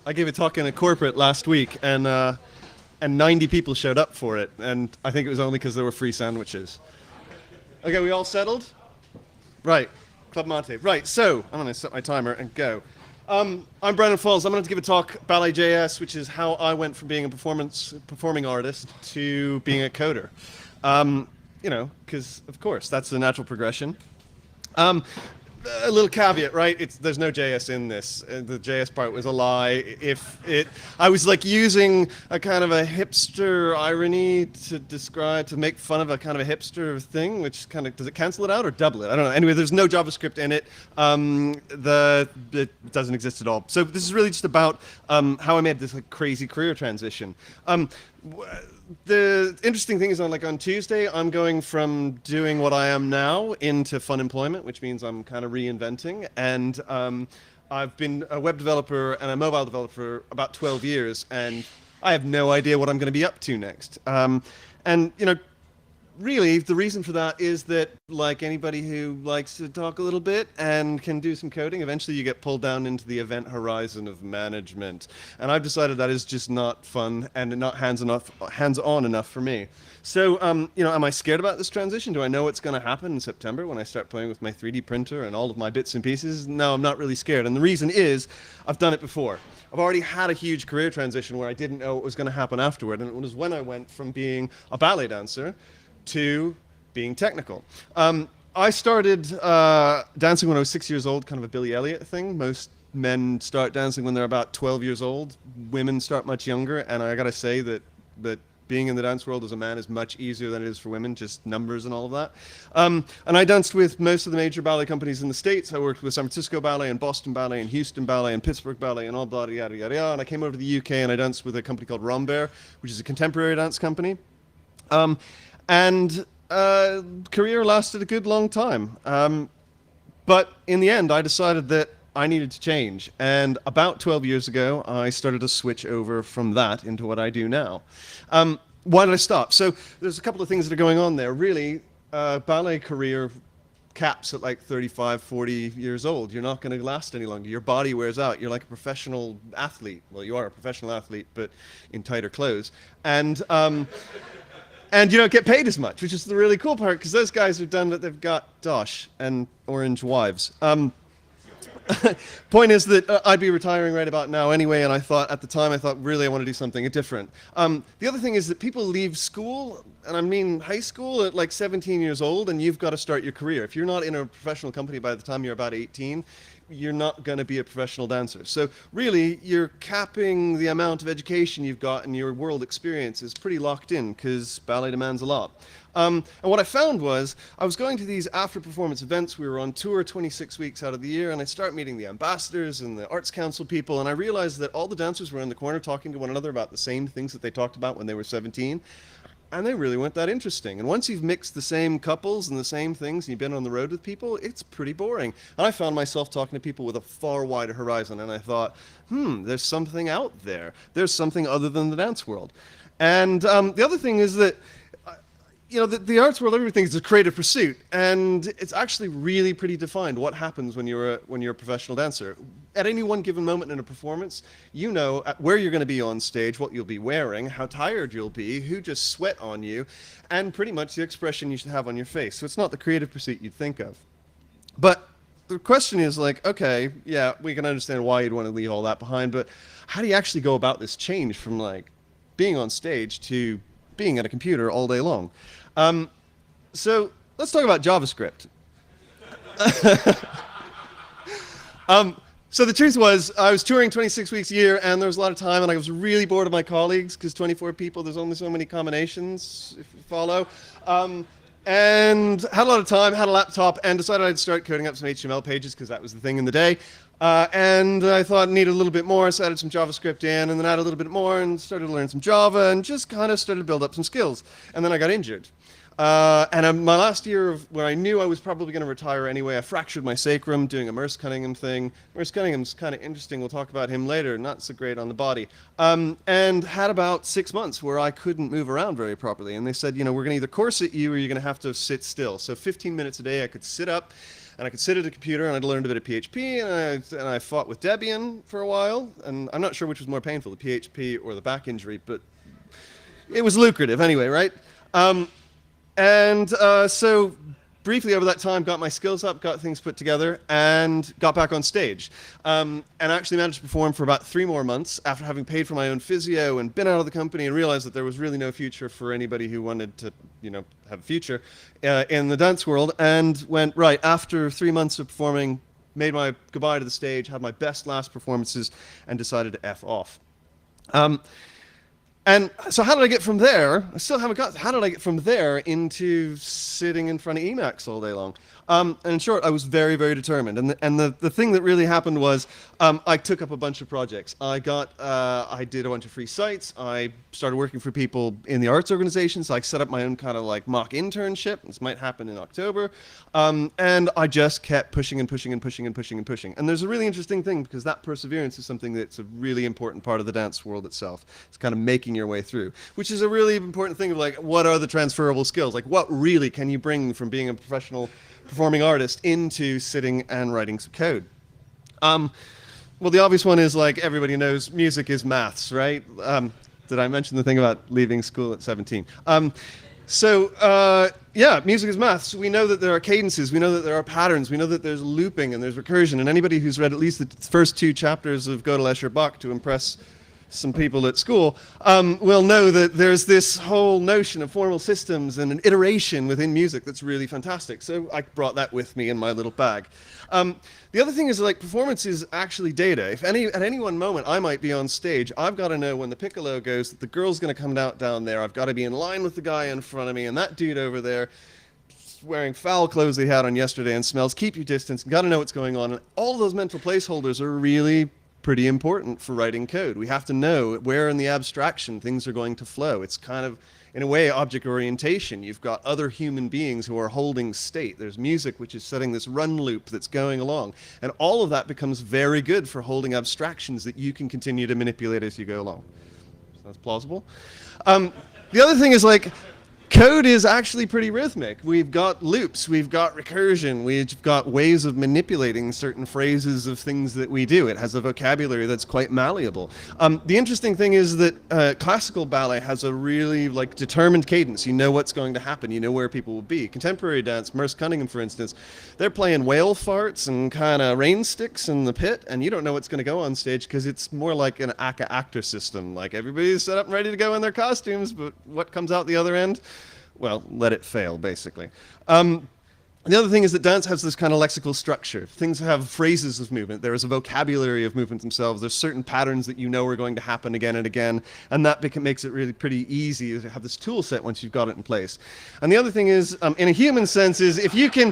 I gave a talk in a corporate last week, and 90 people showed up for it, and I think it was only because there were free sandwiches. Okay, we all settled? Right, Club Monte. Right, so I'm going to set my timer and go. I'm Brandon Falls. I'm going to give a talk, Ballet JS, which is how I went from being a performing artist to being a coder. Because, of course, that's the natural progression. A little caveat, right? There's no JS in this. The JS part was a lie. I was like using a kind of a hipster irony to make fun of a kind of a hipster thing, which kind of, does it cancel it out or double it? I don't know. Anyway, there's no JavaScript in it. It doesn't exist at all. So this is really just about how I made this like crazy career transition. The interesting thing is on Tuesday, I'm going from doing what I am now into fun employment, which means I'm kind of reinventing. And I've been a web developer and a mobile developer for about 12 years, and I have no idea what I'm going to be up to next. Really, the reason for that is that, like anybody who likes to talk a little bit and can do some coding, eventually you get pulled down into the event horizon of management. And I've decided that is just not fun and not hands-on enough for me. So, am I scared about this transition? Do I know what's going to happen in September when I start playing with my 3D printer and all of my bits and pieces? No, I'm not really scared. And the reason is, I've done it before. I've already had a huge career transition where I didn't know what was going to happen afterward. And it was when I went from being a ballet dancer to being technical. I started dancing when I was 6 years old, kind of a Billy Elliot thing. Most men start dancing when they're about 12 years old. Women start much younger, and I gotta say that being in the dance world as a man is much easier than it is for women, just numbers and all of that. And I danced with most of the major ballet companies in the States. I worked with San Francisco Ballet and Boston Ballet and Houston Ballet and Pittsburgh Ballet and all blah, yada, yada, yada. And I came over to the UK and I danced with a company called Rambert, which is a contemporary dance company. Career lasted a good long time. But in the end, I decided that I needed to change. And about 12 years ago, I started to switch over from that into what I do now. Why did I stop? So there's a couple of things that are going on there. Really, ballet career caps at like 35, 40 years old. You're not going to last any longer. Your body wears out. You're like a professional athlete. Well, you are a professional athlete, but in tighter clothes. And you don't get paid as much, which is the really cool part, because those guys are done that they've got dosh and orange wives. Point is that I'd be retiring right about now anyway, and at the time, really I want to do something different. The other thing is that people leave school, and I mean high school, at like 17 years old, and you've got to start your career. If you're not in a professional company by the time you're about 18, you're not going to be a professional dancer. So really, you're capping the amount of education you've got and your world experience is pretty locked in, because ballet demands a lot. And what I found was, I was going to these after-performance events. We were on tour 26 weeks out of the year, and I start meeting the ambassadors and the Arts Council people, and I realized that all the dancers were in the corner talking to one another about the same things that they talked about when they were 17. And they really weren't that interesting. And once you've mixed the same couples and the same things and you've been on the road with people, it's pretty boring. And I found myself talking to people with a far wider horizon, and I thought, there's something out there. There's something other than the dance world. And the other thing is that the arts world, everything is a creative pursuit, and it's actually really pretty defined what happens when you're a professional dancer. At any one given moment in a performance, you know where you're going to be on stage, what you'll be wearing, how tired you'll be, who just sweat on you, and pretty much the expression you should have on your face. So it's not the creative pursuit you'd think of. But the question is like, okay, yeah, we can understand why you'd want to leave all that behind, but how do you actually go about this change from like being on stage to being at a computer all day long? So let's talk about JavaScript. So the truth was, I was touring 26 weeks a year, and there was a lot of time, and I was really bored of my colleagues, because 24 people, there's only so many combinations, if you follow. And had a lot of time, had a laptop, and decided I'd start coding up some HTML pages, because that was the thing in the day. And I thought I needed a little bit more, so I added some JavaScript in, and then added a little bit more, and started to learn some Java, and just kind of started to build up some skills. And then I got injured. My last year of where I knew I was probably going to retire anyway, I fractured my sacrum doing a Merce Cunningham thing. Merce Cunningham's kind of interesting. We'll talk about him later. Not so great on the body. And had about 6 months where I couldn't move around very properly. And they said, we're going to either corset you or you're going to have to sit still. So 15 minutes a day I could sit up and I could sit at a computer, and I'd learned a bit of PHP, and I fought with Debian for a while, and I'm not sure which was more painful, the PHP or the back injury, but it was lucrative anyway, right? So briefly over that time, got my skills up, got things put together, and got back on stage. And actually managed to perform for about 3 more months after having paid for my own physio and been out of the company and realized that there was really no future for anybody who wanted to, have a future in the dance world. And went, right, after 3 months of performing, made my goodbye to the stage, had my best last performances, and decided to F off. And so how did I get from there? I still haven't got, how did I get from there into sitting in front of Emacs all day long? And in short, I was very, very determined. And the thing that really happened was I took up a bunch of projects. I did a bunch of free sites. I started working for people in the arts organizations. I set up my own kind of like mock internship. This might happen in October. And I just kept pushing and pushing and pushing and pushing and pushing. And there's a really interesting thing because that perseverance is something that's a really important part of the dance world itself. It's kind of making your way through, which is a really important thing of like, what are the transferable skills? Like what really can you bring from being a professional performing artist into sitting and writing some code? Well, the obvious one is like everybody knows music is maths, right? Did I mention the thing about leaving school at 17? Yeah, music is maths. We know that there are cadences, we know that there are patterns, we know that there's looping and there's recursion, and anybody who's read at least the first 2 chapters of Gödel, Escher, Bach to impress some people at school will know that there's this whole notion of formal systems and an iteration within music that's really fantastic. So I brought that with me in my little bag. The other thing is like performance is actually data. If at any one moment I might be on stage, I've got to know when the piccolo goes that the girl's going to come out down there. I've got to be in line with the guy in front of me, and that dude over there wearing foul clothes they had on yesterday and smells. Keep your distance. Got to know what's going on. And all those mental placeholders are really pretty important for writing code. We have to know where in the abstraction things are going to flow. It's kind of, in a way, object orientation. You've got other human beings who are holding state. There's music which is setting this run loop that's going along. And all of that becomes very good for holding abstractions that you can continue to manipulate as you go along. Sounds plausible. The other thing is like, code is actually pretty rhythmic. We've got loops, we've got recursion, we've got ways of manipulating certain phrases of things that we do. It has a vocabulary that's quite malleable. The interesting thing is that classical ballet has a really like determined cadence. You know what's going to happen, you know where people will be. Contemporary dance, Merce Cunningham for instance, they're playing whale farts and kind of rain sticks in the pit, and you don't know what's going to go on stage because it's more like an aka actor system. Like everybody's set up and ready to go in their costumes, but what comes out the other end? Well, let it fail, basically. The other thing is that dance has this kind of lexical structure. Things have phrases of movement. There is a vocabulary of movement themselves. There's certain patterns that you know are going to happen again and again, and that makes it really pretty easy to have this tool set once you've got it in place. And the other thing is, in a human sense, is if you can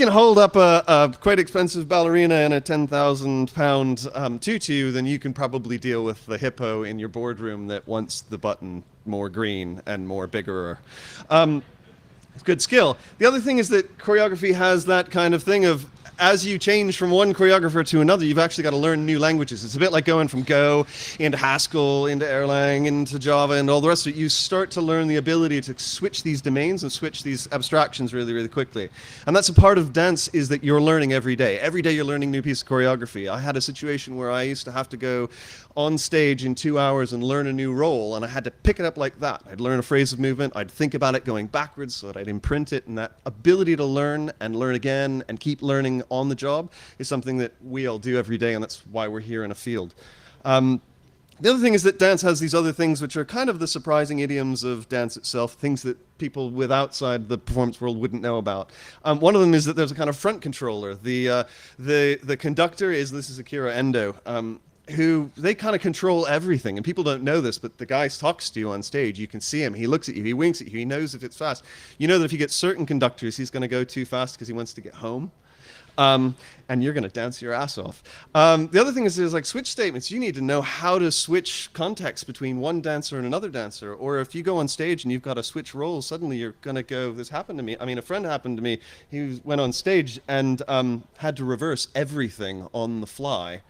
hold up a quite expensive ballerina in a 10,000-pound tutu, then you can probably deal with the hippo in your boardroom that wants the button more green and more bigger. It's good skill. The other thing is that choreography has that kind of thing of, as you change from one choreographer to another, you've actually got to learn new languages. It's a bit like going from Go into Haskell, into Erlang, into Java, and all the rest of it. You start to learn the ability to switch these domains and switch these abstractions really, really quickly. And that's a part of dance, is that you're learning every day. Every day you're learning a new piece of choreography. I had a situation where I used to have to go on stage in 2 hours and learn a new role, and I had to pick it up like that. I'd learn a phrase of movement, I'd think about it going backwards so that I'd imprint it, and that ability to learn and learn again and keep learning on the job is something that we all do every day, and that's why we're here in a field. The other thing is that dance has these other things which are kind of the surprising idioms of dance itself, things that people with outside the performance world wouldn't know about. One of them is that there's a kind of front controller. The conductor is, this is Akira Endo, who they kind of control everything, and people don't know this, but the guy talks to you on stage. You can see him, he looks at you, he winks at you, he knows if it's fast. You know that if you get certain conductors, he's going to go too fast because he wants to get home. And you're going to dance your ass off. The other thing is there's like switch statements. You need to know how to switch context between one dancer and another dancer. Or if you go on stage and you've got to switch roles, suddenly you're going to go, this happened to me. I mean, a friend happened to me. He went on stage and had to reverse everything on the fly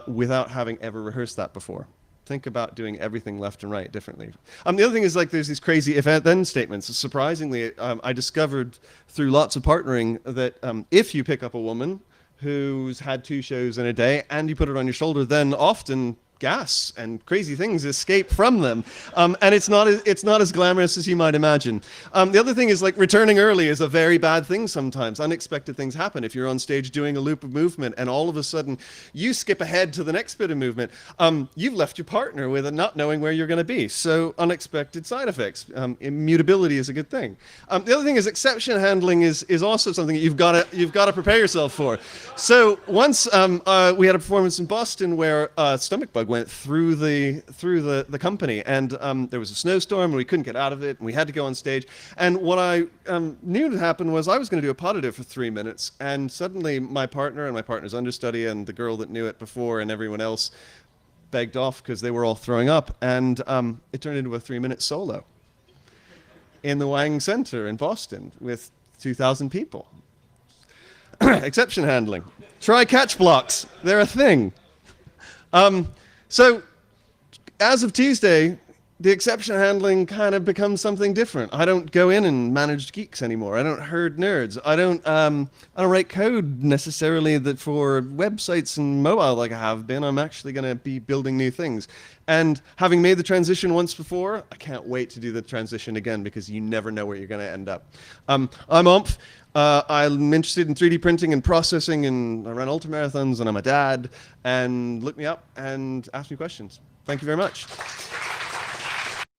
without having ever rehearsed that before. Think about doing everything left and right differently. The other thing is like there's these crazy if-then statements. Surprisingly, I discovered through lots of partnering that if you pick up a woman who's had 2 shows in a day and you put it on your shoulder, then often gas and crazy things escape from them, and it's not as glamorous as you might imagine. The other thing is like returning early is a very bad thing sometimes. Unexpected things happen. If you're on stage doing a loop of movement and all of a sudden you skip ahead to the next bit of movement, you've left your partner with not knowing where you're going to be. So unexpected side effects. Immutability is a good thing. The other thing is exception handling is also something that you've got to prepare yourself for. So once we had a performance in Boston where a stomach bug went through the company, and there was a snowstorm and we couldn't get out of it and we had to go on stage, and what I knew to happen was I was going to do a positive for 3 minutes, and suddenly my partner and my partner's understudy and the girl that knew it before and everyone else begged off because they were all throwing up, and it turned into a 3-minute solo in the Wang Center in Boston with 2,000 people. Exception handling. Try catch blocks. They're a thing. So as of Tuesday, the exception handling kind of becomes something different. I don't go in and manage geeks anymore. I don't herd nerds. I don't write code necessarily that for websites and mobile like I have been. I'm actually going to be building new things. And having made the transition once before, I can't wait to do the transition again because you never know where you're going to end up. I'm Omf. I'm interested in 3D printing and processing, and I run ultramarathons, and I'm a dad. And look me up and ask me questions. Thank you very much.